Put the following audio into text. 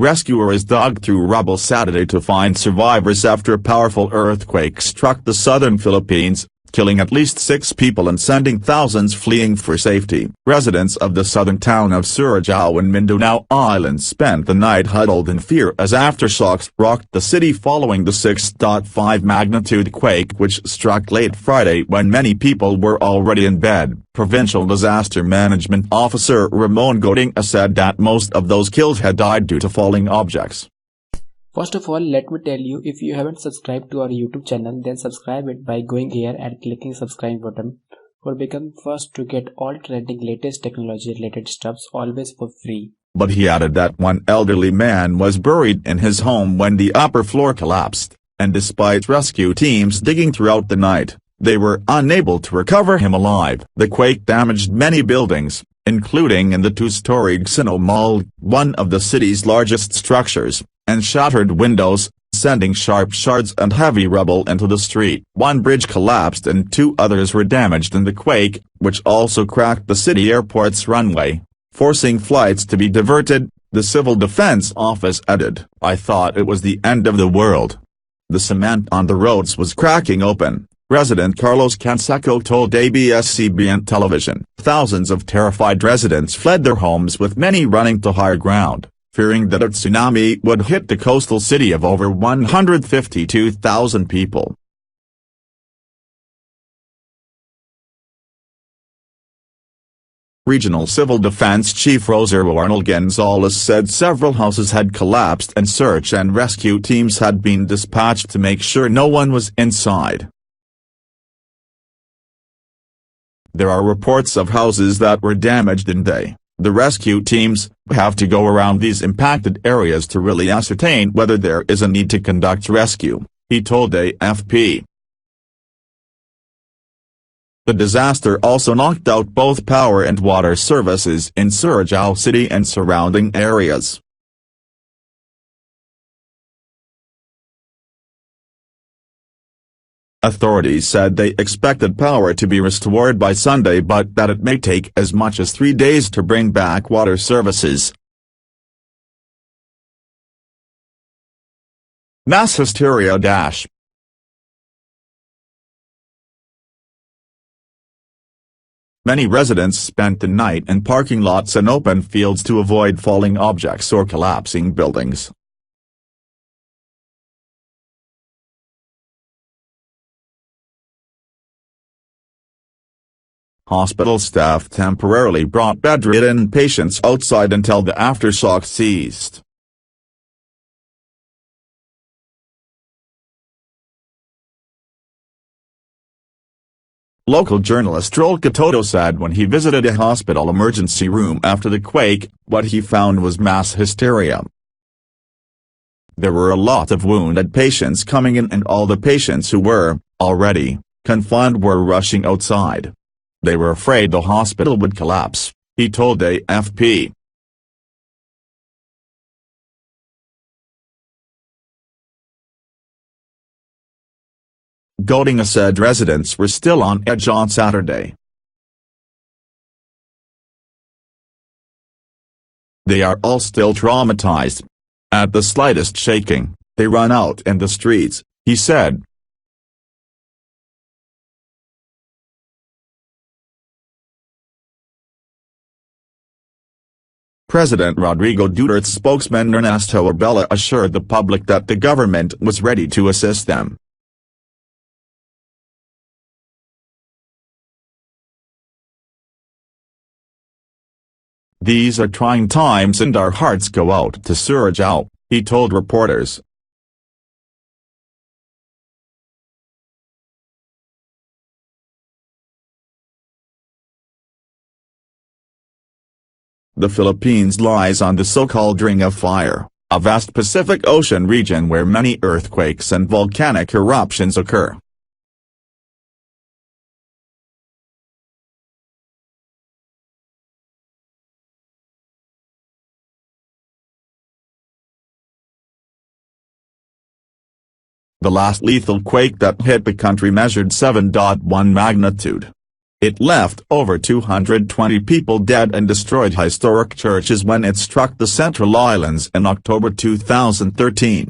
Rescuers dug through rubble Saturday to find survivors after a powerful earthquake struck the southern Philippines, killing at least 6 people and sending thousands fleeing for safety. Residents of the southern town of Surigao and Mindanao Island spent the night huddled in fear as aftershocks rocked the city following the 6.5 magnitude quake which struck late Friday when many people were already in bed. Provincial Disaster Management Officer Ramon Godinga said that most of those killed had died due to falling objects. First of all, let me tell you, if you haven't subscribed to our YouTube channel, then subscribe it by going here and clicking subscribe button for becoming first to get all trending latest technology related stuffs always for free. But he added that one elderly man was buried in his home when the upper floor collapsed, and despite rescue teams digging throughout the night, they were unable to recover him alive. The quake damaged many buildings, including in the 2-storied Xino Mall, one of the city's largest structures, and shattered windows, sending sharp shards and heavy rubble into the street. One bridge collapsed and 2 others were damaged in the quake, which also cracked the city airport's runway, forcing flights to be diverted, the Civil Defense Office added. "I thought it was the end of the world. The cement on the roads was cracking open," resident Carlos Canseco told ABS-CBN television. Thousands of terrified residents fled their homes with many running to higher ground, fearing that a tsunami would hit the coastal city of over 152,000 people. Regional Civil Defense Chief Rosario Arnold Gonzalez said several houses had collapsed and search and rescue teams had been dispatched to make sure no one was inside. There are reports of houses that were damaged and the rescue teams have to go around these impacted areas to really ascertain whether there is a need to conduct rescue, he told AFP. The disaster also knocked out both power and water services in Surigao City and surrounding areas. Authorities said they expected power to be restored by Sunday but that it may take as much as 3 days to bring back water services. Mass hysteria. Many residents spent the night in parking lots and open fields to avoid falling objects or collapsing buildings. Hospital staff temporarily brought bedridden patients outside until the aftershocks ceased. Local journalist Joel Catoto said when he visited a hospital emergency room after the quake, what he found was mass hysteria. There were a lot of wounded patients coming in and all the patients who were, already, confined were rushing outside. They were afraid the hospital would collapse, he told AFP. Godinga said residents were still on edge on Saturday. They are all still traumatized. At the slightest shaking, they run out in the streets, he said. President Rodrigo Duterte's spokesman Ernesto Abella assured the public that the government was ready to assist them. "These are trying times and our hearts go out to Surigao," he told reporters. The Philippines lies on the so-called Ring of Fire, a vast Pacific Ocean region where many earthquakes and volcanic eruptions occur. The last lethal quake that hit the country measured 7.1 magnitude. It left over 220 people dead and destroyed historic churches when it struck the Central Islands in October 2013.